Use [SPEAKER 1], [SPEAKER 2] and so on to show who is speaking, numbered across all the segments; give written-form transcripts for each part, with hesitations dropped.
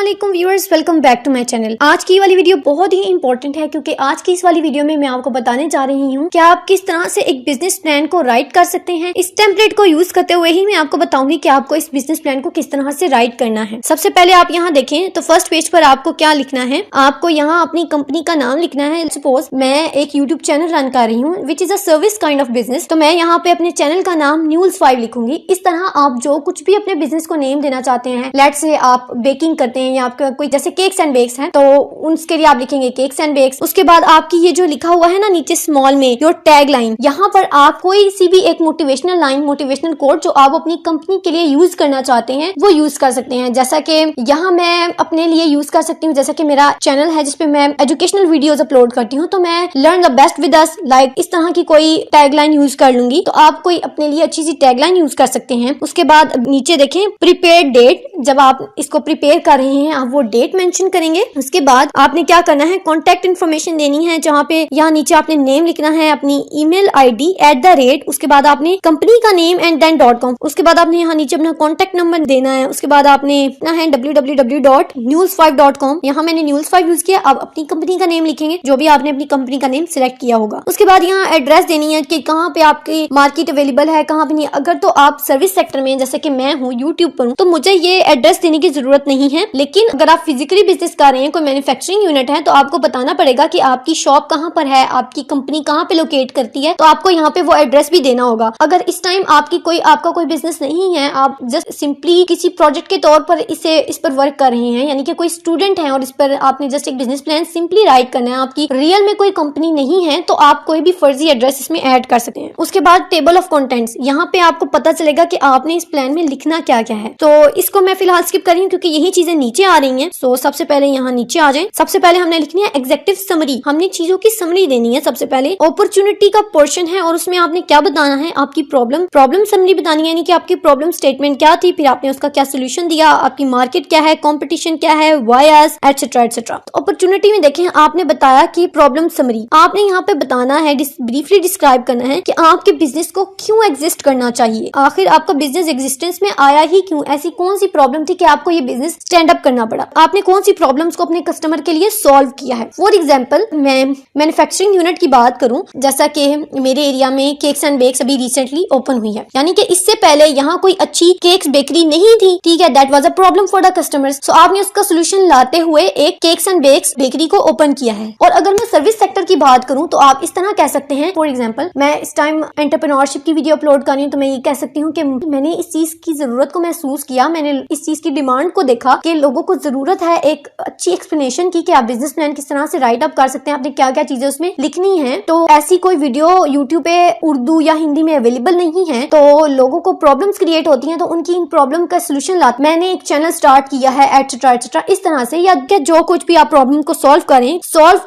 [SPEAKER 1] अस्सलामुअलैकुम viewers, welcome back to my channel. आज की वाली वीडियो बहुत ही इंपॉर्टेंट है क्योंकि आज की इस वाली वीडियो में मैं आपको बताने जा रही हूँ कि आप किस तरह से एक बिजनेस प्लान को राइट कर सकते हैं। इस टेम्पलेट को यूज करते हुए ही मैं आपको बताऊंगी कि आपको इस बिजनेस प्लान को किस तरह से राइट करना है। सबसे पहले आप यहाँ देखें तो फर्स्ट पेज पर आपको क्या लिखना है, आपको यहाँ अपनी कंपनी का नाम लिखना है। सपोज मैं एक यूट्यूब चैनल रन कर रही हूँ which is a service kind of business, तो मैं यहाँ पे अपने चैनल का नाम न्यूज़5 लिखूंगी। इस तरह आप जो कुछ भी अपने बिजनेस को नेम देना चाहते हैं, लेट्स से आप बेकिंग करते हैं या आपका कोई जैसे केक्स एंड बेक्स है तो उसके लिए आप लिखेंगे केक्स एंड बेक्स। उसके बाद आपकी ये जो लिखा हुआ है ना नीचे स्मॉल में योर टैग लाइन, यहाँ पर आप कोई सी भी एक मोटिवेशनल लाइन, मोटिवेशनल कोड जो आप अपनी कंपनी के लिए यूज करना चाहते हैं वो यूज कर सकते हैं। जैसा कि यहाँ मैं अपने लिए यूज कर सकती हूँ, जैसा कि मेरा चैनल है जिसपे मैं एजुकेशनल वीडियोस अपलोड करती हूँ, तो मैं learn the best with us like इस तरह की कोई टैग लाइन यूज कर लूंगी। तो आप कोई अपने लिए अच्छी सी टैग लाइन यूज कर सकते हैं। उसके बाद नीचे देखें प्रीपेड डेट, जब आप इसको प्रिपेयर कर रहे हैं आप वो डेट मेंशन करेंगे। उसके बाद आपने क्या करना है, कॉन्टेक्ट इन्फॉर्मेशन देनी है, जहाँ पे यहाँ नीचे आपने नेम लिखना है, अपनी ईमेल आईडी @ उसके बाद आपने कंपनी का नेम एंड देन .com। उसके बाद आपने यहाँ नीचे अपना कॉन्टेक्ट नंबर देना है। उसके बाद आपने अपना है www.news5.com, यहाँ मैंने न्यूज़5 यूज किया। अब अपनी कंपनी का नेम लिखेंगे जो भी आपने अपनी कंपनी का नेम सिलेक्ट किया होगा। उसके बाद यहाँ एड्रेस देनी है कि कहाँ पे आपकी मार्केट अवेलेबल है, कहाँ पे नहीं। अगर तो आप सर्विस सेक्टर में जैसे कि मैं हूँ, यूट्यूब पर हूँ, तो मुझे ये एड्रेस देने की जरूरत नहीं है। लेकिन अगर आप फिजिकली बिजनेस कर रहे हैं, कोई मैन्युफैक्चरिंग यूनिट है, तो आपको बताना पड़ेगा कि आपकी शॉप कहाँ पर है, आपकी कंपनी कहाँ पे लोकेट करती है, तो आपको यहाँ पे वो एड्रेस भी देना होगा। अगर इस टाइम आपका कोई बिजनेस नहीं है, आप जस्ट सिंपली किसी प्रोजेक्ट के तौर पर इस पर वर्क कर रहे हैं, यानी कि कोई स्टूडेंट है और इस पर आपने जस्ट एक बिजनेस प्लान सिंपली राइट करना है, आपकी रियल में कोई कंपनी नहीं है, तो आप कोई भी फर्जी एड्रेस इसमें ऐड कर सकते हैं। उसके बाद टेबल ऑफ कंटेंट्स, यहाँ पे आपको पता चलेगा कि आपने इस प्लान में लिखना क्या क्या है। तो इसको मैं फिलहाल स्किप कर रही हूँ क्योंकि यही चीजें नीचे आ रही हैं। सो सबसे पहले यहाँ नीचे आ जाएं। सबसे पहले हमने लिखनी है एग्जेक्टिव समरी, हमने चीजों की समरी देनी है। सबसे पहले अपॉर्चुनिटी का पोर्शन है और उसमें आपने क्या बताना है, आपकी प्रॉब्लम समरी बतानी है, यानी कि आपकी प्रॉब्लम स्टेटमेंट क्या थी, फिर आपने उसका क्या सोल्यूशन दिया, आपकी मार्केट क्या है, कंपटीशन क्या है, why us, etcetera etcetera. Opportunity में देखें आपने बताया कि प्रॉब्लम समरी, आपने यहाँ पे बताना है, ब्रीफली डिस्क्राइब करना है कि आपके बिजनेस को क्यों एग्जिस्ट करना चाहिए, आखिर आपका बिजनेस एग्जिस्टेंस में आया ही क्यों, ऐसी कौन सी प्रॉब्लम थी कि आपको ये बिजनेस स्टैंड अप करना पड़ा, आपने कौन सी प्रॉब्लम्स को अपने कस्टमर के लिए सॉल्व किया है। फॉर एग्जांपल मैं मैन्युफैक्चरिंग यूनिट की बात करूं, जैसा कि मेरे एरिया में केक्स एंड बेक्स अभी रिसेंटली ओपन हुई है, यानी कि इससे पहले यहाँ कोई अच्छी केक्स बेकरी नहीं थी, ठीक है, that was a problem for the customers. So आपने उसका सोल्यूशन लाते हुए एक केक्स एंड बेक्स बेकरी को ओपन किया है। और अगर मैं सर्विस सेक्टर की बात करूं तो आप इस तरह कह सकते हैं, फॉर एग्जांपल मैं इस टाइम एंटरप्रेन्योरशिप की वीडियो अपलोड कर रही हूं, तो मैं ये कह सकती हूँ कि मैंने इस चीज की जरूरत को महसूस किया, मैंने इस चीज की डिमांड को देखा कि लोगों को जरूरत है एक अच्छी एक्सप्लेनेशन की कि आप बिजनेस प्लान किस तरह से राइट अप कर सकते हैं, आपने क्या क्या चीजें उसमें लिखनी है। तो ऐसी कोई वीडियो यूट्यूब पे उर्दू या हिंदी में अवेलेबल नहीं है, तो लोगों को प्रॉब्लम्स क्रिएट होती हैं, तो उनकी इन प्रॉब्लम का सोल्यूशन लाते मैंने एक चैनल स्टार्ट किया है एटसेट्रा एटसेट्रा, इस तरह से, या जो कुछ भी आप प्रॉब्लम को सॉल्व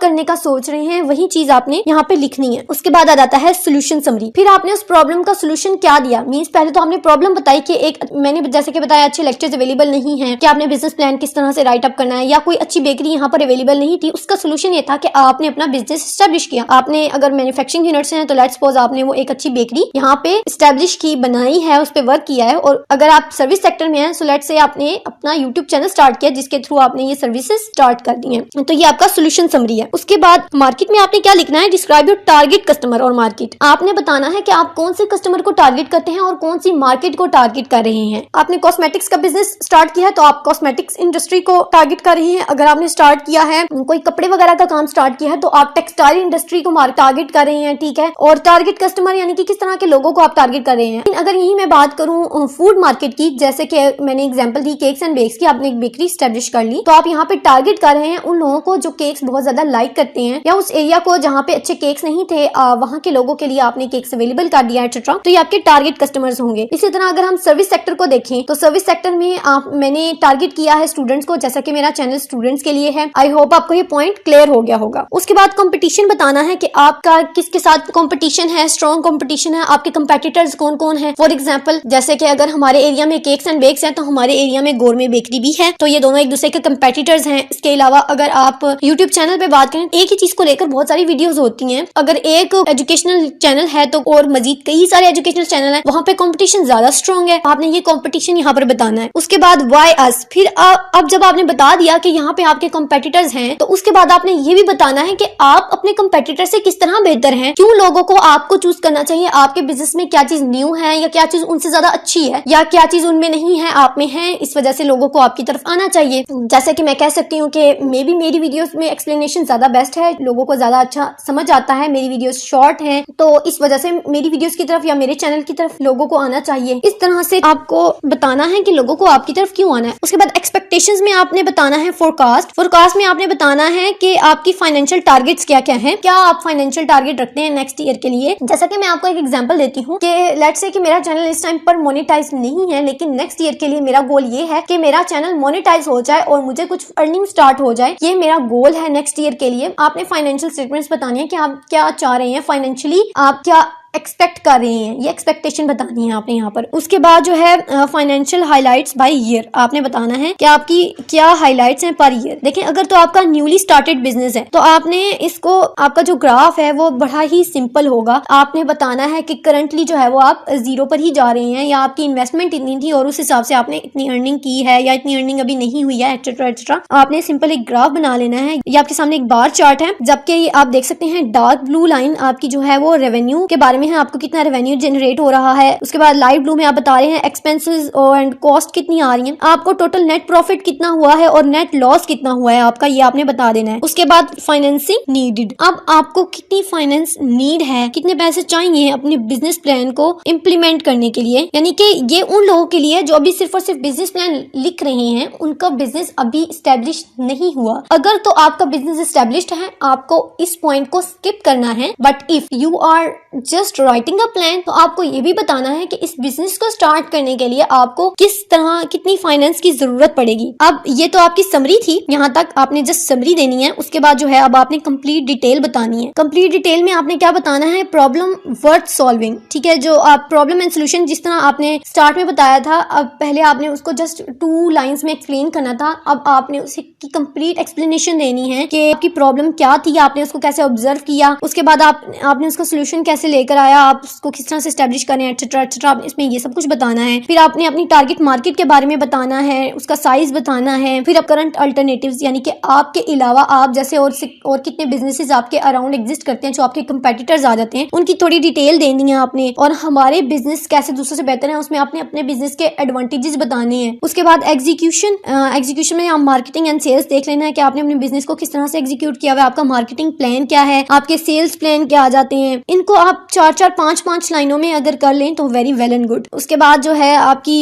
[SPEAKER 1] करने का सोच रहे हैं वही चीज आपने यहाँ पे लिखनी है। उसके बाद आ जाता है सोल्यूशन समरी, फिर आपने उस प्रॉब्लम का सोल्यूशन क्या दिया, मींस पहले तो हमने प्रॉब्लम बताई कि एक मैंने जैसे कि बताया अच्छे लेक्चर्स अवेलेबल नहीं है, कि आपने बिजनेस प्लान किस तरह से राइट अप करना है, या कोई अच्छी बेकरी यहाँ पर अवेलेबल नहीं थी, उसका सोल्यूशन ये था कि आपने अपना बिजनेस एस्टेब्लिश किया। आपने अगर मैन्युफैक्चरिंग यूनिट से हैं तो लेट्स सपोज आपने वो एक अच्छी बेकरी यहाँ पे एस्टेब्लिश की, बनाई है, उस पर वर्क किया है। और अगर आप सर्विस सेक्टर में हैं सो लेट्स से आपने अपना यूट्यूब चैनल स्टार्ट किया जिसके थ्रू आपने ये सर्विसेज स्टार्ट कर दी है, तो ये आपका सोल्यूशन समरी है। उसके बाद मार्केट में आपने क्या लिखना है, डिस्क्राइब योर टारगेट कस्टमर और मार्केट, आपने बताना है कि आप कौन से कस्टमर को टारगेट करते हैं और कौन सी मार्केट को टारगेट कर रहे हैं। आपने कॉस्मेटिक्स का बिजनेस स्टार्ट किया है तो आप कॉस्मेटिक्स इंडस्ट्री को टारगेट कर रहे हैं। अगर आपने स्टार्ट किया है कोई कपड़े वगैरह का काम स्टार्ट किया है तो आप टेक्सटाइल इंडस्ट्री को टारगेट कर रहे हैं, ठीक है। और टारगेट कस्टमर यानी कि किस तरह के लोगों को आप टारगेट कर रहे हैं। अगर यही मैं बात करूं फूड मार्केट की, जैसे कि मैंने एग्जांपल दी केक्स एंड बेक्स की, आपने एक बेकरी स्टैब्लिश कर ली, तो आप यहाँ पे टारगेट कर रहे हैं उन लोगों को जो केक्स बहुत ज्यादा लाइक करते हैं, या उस एरिया को जहाँ पे अच्छे केक्स नहीं थे वहाँ के लोगों के लिए आपने केक्स अवेलेबल कर दिया एटसेट्रा, तो ये आपके टारगेट कस्टमर्स होंगे। इसी तरह अगर हम सर्विस सेक्टर को देखें तो सर्विस सेक्टर में मैंने टारगेट किया है स्टूडेंट्स को, जैसा कि मेरा चैनल स्टूडेंट्स के लिए है। आई होप आपको ये पॉइंट क्लियर हो गया होगा। उसके बाद कंपटीशन बताना है कि आपका किसके साथ कंपटीशन है, स्ट्रॉन्ग कंपटीशन है, आपके कंपेटिटर्स कौन कौन है। फॉर एग्जांपल जैसे कि अगर हमारे एरिया में केक्स एंड बेक्स है तो हमारे एरिया में गोरमे बेकरी भी है, तो ये दोनों एक दूसरे के कंपेटिटर्स हैं। इसके अलावा अगर आप यूट्यूब चैनल पे बात करें, एक ही चीज को लेकर बहुत सारी वीडियोस होती हैं। अगर एक एजुकेशनल चैनल है तो और मजीद कई सारे एजुकेशनल चैनल है, वहाँ पे कंपटीशन ज्यादा स्ट्रॉन्ग है, आपने ये कंपटीशन यहाँ पर बताना है। उसके बाद व्हाई अस, फिर अब जब आपने बता दिया कि यहाँ पे आपके कंपेटिटर्स हैं, तो उसके बाद आपने ये भी बताना है कि आप अपने कंपेटिटर से किस तरह बेहतर हैं, क्यों लोगों को आपको चूज करना चाहिए, आपके बिजनेस में क्या चीज न्यू है या क्या चीज उनसे ज्यादा अच्छी है या क्या चीज उनमें नहीं है आप में है, इस वजह से लोगों को आपकी तरफ आना चाहिए। जैसे कि मैं कह सकती हूँ कि मे बी मेरी वीडियोस में एक्सप्लेनेशन ज्यादा बेस्ट है, लोगों को ज्यादा अच्छा समझ आता है, मेरी वीडियोस शॉर्ट हैं, तो इस वजह से मेरी वीडियोस की तरफ या मेरे चैनल की तरफ लोगों को आना चाहिए। इस तरह से आपको बताना है कि लोगों को आपकी तरफ क्यों आना है। उसके बाद एक्सपेक्टेशंस में आपने बताना है फोरकास्ट में आपने बताना है कि आपकी फाइनेंशियल टारगेट्स क्या क्या हैं, क्या आप फाइनेंशियल टारगेट रखते हैं नेक्स्ट ईयर के लिए। जैसा कि मैं आपको एक एग्जांपल देती हूँ कि लेट्स से कि मेरा चैनल इस टाइम पर मोनेटाइज नहीं है, लेकिन नेक्स्ट ईयर के लिए मेरा गोल ये है कि मेरा चैनल मोनेटाइज हो जाए और मुझे कुछ अर्निंग स्टार्ट हो जाए, ये मेरा गोल है नेक्स्ट ईयर के लिए। आपने फाइनेंशियल स्टेटमेंट्स बतानी है कि आप क्या चाह रहे हैं फाइनेंशियली, आप क्या एक्सपेक्ट कर रहे हैं, ये एक्सपेक्टेशन बतानी है आपने यहाँ पर। उसके बाद जो है फाइनेंशियल हाइलाइट्स बाय ईयर आपने बताना है कि आपकी क्या हाइलाइट्स हैं पर ईयर। देखें, अगर तो आपका न्यूली स्टार्टेड बिजनेस है तो आपने इसको, आपका जो ग्राफ है वो बड़ा ही सिंपल होगा। आपने बताना है कि करंटली जो है वो आप जीरो पर ही जा रहे हैं या आपकी इन्वेस्टमेंट इतनी थी और उस हिसाब से आपने इतनी अर्निंग की है या इतनी अर्निंग अभी नहीं हुई है, एक्सेट्रा एक्सेट्रा। आपने सिंपल एक ग्राफ बना लेना है। ये आपके सामने एक बार चार्ट है, जबकि आप देख सकते हैं डार्क ब्लू लाइन आपकी जो है वो रेवेन्यू के बारे में है, आपको कितना रेवेन्यू जनरेट हो रहा है। उसके बाद लाइट ब्लू में आप बता रहे हैं एक्सपेंसेस और एंड कॉस्ट कितनी आ रही है, आपको टोटल नेट प्रॉफिट कितना हुआ है और नेट लॉस कितना हुआ है आपका, ये आपने बता देना है। उसके बाद फाइनेंसिंग नीडेड, अब आपको कितनी फाइनेंस नीड है, कितने पैसे चाहिए अपने बिजनेस प्लान को इम्प्लीमेंट करने के लिए। यानी कि ये उन लोगों के लिए जो अभी सिर्फ और सिर्फ बिजनेस प्लान लिख रहे हैं, उनका बिजनेस अभी स्टैब्लिश नहीं हुआ। अगर तो आपका बिजनेस स्टैब्लिश्ड है, आपको इस पॉइंट को स्किप करना है। But if you are just writing a plan, तो आपको ये भी बताना है कि इस बिजनेस को स्टार्ट करने के लिए आपको किस तरह कितनी फाइनेंस की जरूरत पड़ेगी। अब ये तो आपकी समरी थी, यहाँ तक आपने जस्ट समरी देनी है। उसके बाद जो है अब आपने कंप्लीट डिटेल बतानी है। कंप्लीट डिटेल में आपने क्या बताना है, प्रॉब्लम वर्थ सॉल्विंग। ठीक है, जो आप प्रॉब्लम एंड सोल्यूशन जिस तरह आपने स्टार्ट में बताया था, अब पहले आपने उसको जस्ट 2 लाइंस में एक्सप्लेन करना था, अब आपने उसे की कंप्लीट एक्सप्लेनेशन देनी है कि आपकी प्रॉब्लम क्या थी, आपने उसको कैसे ऑब्जर्व किया, उसके बाद आपने उसका सोल्यूशन कैसे लेकर आया, आप उसको किस तरह से एस्टेब्लिश करें, एक्सेट्रा एक्सेट्रा। इसमें ये सब कुछ बताना है। फिर आपने अपनी टारगेट मार्केट के बारे में बताना है, उसका साइज बताना है। फिर अब करंट अल्टरनेटिव्स, यानी कि आपके अलावा आप जैसे और कितने बिजनेसेस आपके अराउंड एग्जिस्ट करते हैं जो आपके कंपेटिटर्स आ जाते हैं, उनकी थोड़ी डिटेल देनी है आपने। और हमारे बिजनेस कैसे दूसरों से बेहतर है, उसमें आपने अपने बिजनेस के एडवांटेजेस बताने हैं। उसके बाद एग्जीक्यूशन में आप मार्केटिंग एंड सेल्स देख लेना है कि आपने अपने बिजनेस को किस तरह से एग्जीक्यूट किया हुआ है, आपका मार्केटिंग प्लान क्या है, आपके सेल्स प्लान क्या आ जाते हैं। इनको आप 4-4, 5-5 लाइनों में अगर कर लें तो वेरी वेल एंड गुड। उसके बाद जो है आपकी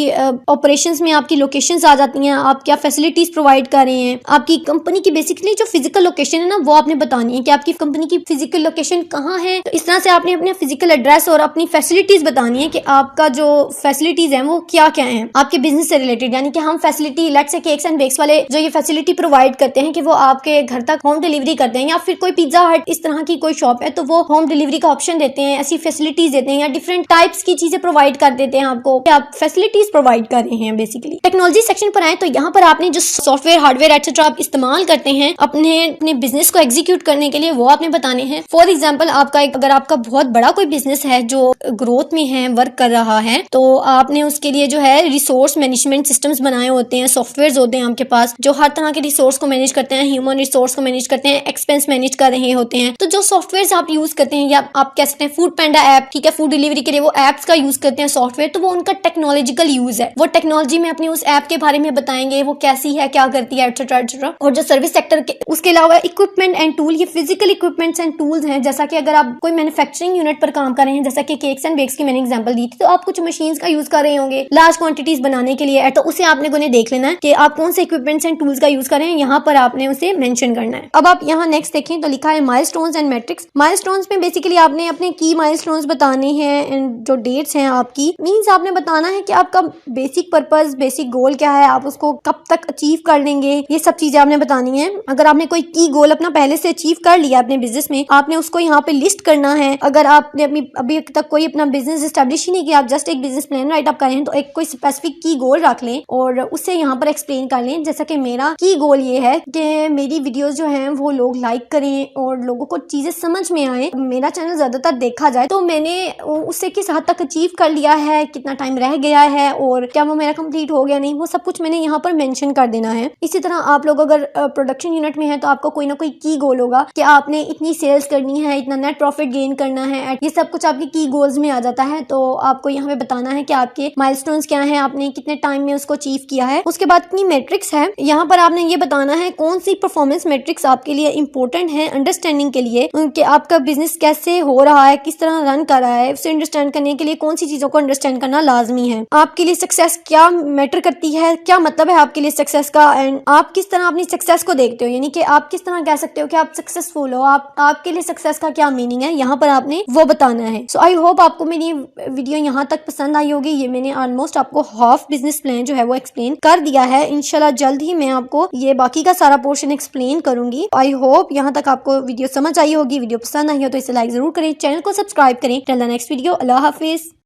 [SPEAKER 1] ऑपरेशंस में आपकी लोकेशंस आ जाती हैं, आप क्या फैसिलिटीज प्रोवाइड कर रहे हैं, आपकी कंपनी की बेसिकली जो फिजिकल लोकेशन है ना, वो आपने बतानी है कि आपकी कंपनी की फिजिकल लोकेशन कहाँ है। तो इस तरह से आपने अपने फिजिकल एड्रेस और अपनी फैसिलिटीज बतानी है कि आपका जो फैसिलिटीज है वो क्या क्या है आपके बिजनेस से रिलेटेड। यानी कि हम फैसिलिटी लेट्स से केक्स एंड बेक्स वाले जो ये फैसिलिटी प्रोवाइड करते हैं कि वो आपके घर तक होम डिलीवरी करते हैं, या फिर कोई पिज्जा हट इस तरह की कोई शॉप है तो वो होम डिलीवरी का ऑप्शन देते हैं, ऐसी फैसिलिटीज देते हैं, या डिफरेंट टाइप्स की चीजें प्रोवाइड कर देते हैं आपको, आप फैसिलिटीज प्रोवाइड कर रहे हैं। बेसिकली टेक्नोलॉजी सेक्शन पर आए तो यहाँ पर आपने जो सॉफ्टवेयर हार्डवेयर एक्सेट्रा आप इस्तेमाल करते हैं अपने बिजनेस को एग्जीक्यूट करने के लिए, वो आपने बताने हैं। फॉर एग्जाम्पल अगर आपका बहुत बड़ा कोई बिजनेस है जो ग्रोथ में है, वर्क कर रहा है, तो आपने उसके लिए जो है रिसोर्स मैनेजमेंट सिस्टम्स बनाए होते हैं, सॉफ्टवेयर होते हैं आपके पास जो हर तरह के रिसोर्स को मैनेज करते हैं, ह्यूमन रिसोर्स को मैनेज करते हैं, एक्सपेंस मैनेज कर रहे होते हैं। तो जो सॉफ्टवेयर आप यूज करते हैं, या आप कह सकते हैं फूड पैंडा ऐप, ठीक है, फूड डिलीवरी के लिए वो एप्स का यूज करते हैं सॉफ्टवेयर, तो वो उनका टेक्नोलॉजिकल यूज है। वो टेक्नोलॉजी में अपनी उस ऐप के बारे में बताएंगे, वो कैसी है, क्या करती है, एक्सेट्रा एक्सेट्रा। और जो सर्विस सेक्टर के उसके अलावा इक्विपमेंट एंड टूल, ये फिजिकल इक्विपमेंट्स एंड टूल्स हैं। जैसा कि अगर आप कोई मैन्युफैक्चरिंग यूनिट पर काम कर रहे हैं, जैसा कि केक्स एंड बेक्स की मैंने एग्जांपल दी थी, तो आप कुछ मशीन्स का यूज कर रहे होंगे लार्ज क्वांटिटीज बनाने के लिए, तो उसे आपने को देख लेना है कि आप कौन से इक्विपमेंट्स एंड टूल्स का यूज कर रहे हैं, यहाँ पर आपने उसे मेंशन करना है। अब आप यहाँ नेक्स्ट देखें तो लिखा है माइलस्टोन्स एंड मैट्रिक्स। माइलस्टोन्स में बेसिकली आपने अपने की माइलस्टोन्स बताने हैं एंड जो डेट्स हैं आपकी, मींस आपने बताना है कि आपका बेसिक पर्पस, बेसिक गोल क्या है, आप उसको कब तक अचीव कर लेंगे, ये सब चीजें आपने बतानी है। अगर आपने कोई की गोल अपना पहले से अचीव कर लिया अपने बिजनेस में, आपने उसको यहाँ पे लिस्ट करना है। अगर आपने अभी तक कोई अपना बिजनेस एस्टेब्लिश ही नहीं किया, आप जस्ट एक बिजनेस प्लान राइट अप करें, तो एक कोई स्पेसिफिक की गोल रख लें और उससे यहाँ पर एक्सप्लेन कर लें। जैसा कि मेरा की गोल ये है कि मेरी वीडियोस जो हैं वो लोग लाइक करें और लोगों को चीजें समझ में आए, मेरा चैनल ज्यादातर देखा जाए है तो मैंने उससे किस हद तक अचीव कर लिया है, कितना टाइम रह गया है और क्या वो मेरा कंप्लीट हो गया नहीं, वो सब कुछ मैंने यहाँ पर मेंशन कर देना है। इसी तरह आप लोग अगर प्रोडक्शन यूनिट में है तो आपको कोई ना कोई की गोल होगा कि आपने इतनी सेल्स करनी है, इतना नेट प्रॉफिट गेन करना है, ये सब कुछ आपके की गोल्स में आ जाता है। तो आपको यहाँ पे बताना है कि आपके माइलस्टोन्स क्या हैं, आपने कितने टाइम में उसको अचीव किया है। उसके बाद अपनी मैट्रिक्स है, यहाँ पर आपने ये बताना है कौन सी परफॉर्मेंस मैट्रिक्स आपके लिए इंपॉर्टेंट है अंडरस्टैंडिंग के लिए कि आपका बिजनेस कैसे हो रहा है, किस तरह रन कर रहा है। उसे अंडरस्टैंड करने के लिए कौन सी चीजों को अंडरस्टैंड करना लाजमी है। आपके लिए सक्सेस क्या मैटर करती है, क्या मतलब है आपके लिए सक्सेस का, एंड आप किस तरह अपनी सक्सेस को देखते हो, यानी कि आप किस तरह कह सकते हो कि आप सक्सेसफुल हो, आपके लिए सक्सेस का क्या मीनिंग है, यहाँ पर आपने वो बताना है। सो आई होप आपको मेरी वीडियो यहाँ तक पसंद आई होगी। ये मैंने ऑलमोस्ट आपको हाफ बिजनेस प्लान जो है वो एक्सप्लेन कर दिया है। इंशाल्लाह जल्द ही मैं आपको ये बाकी का सारा पोर्शन एक्सप्लेन करूंगी। आई होप यहाँ तक आपको वीडियो समझ आई होगी। वीडियो पसंद आई हो तो इसे लाइक जरूर करें, चैनल को सब्सक्राइब करें। Till the next video, Allah Hafiz.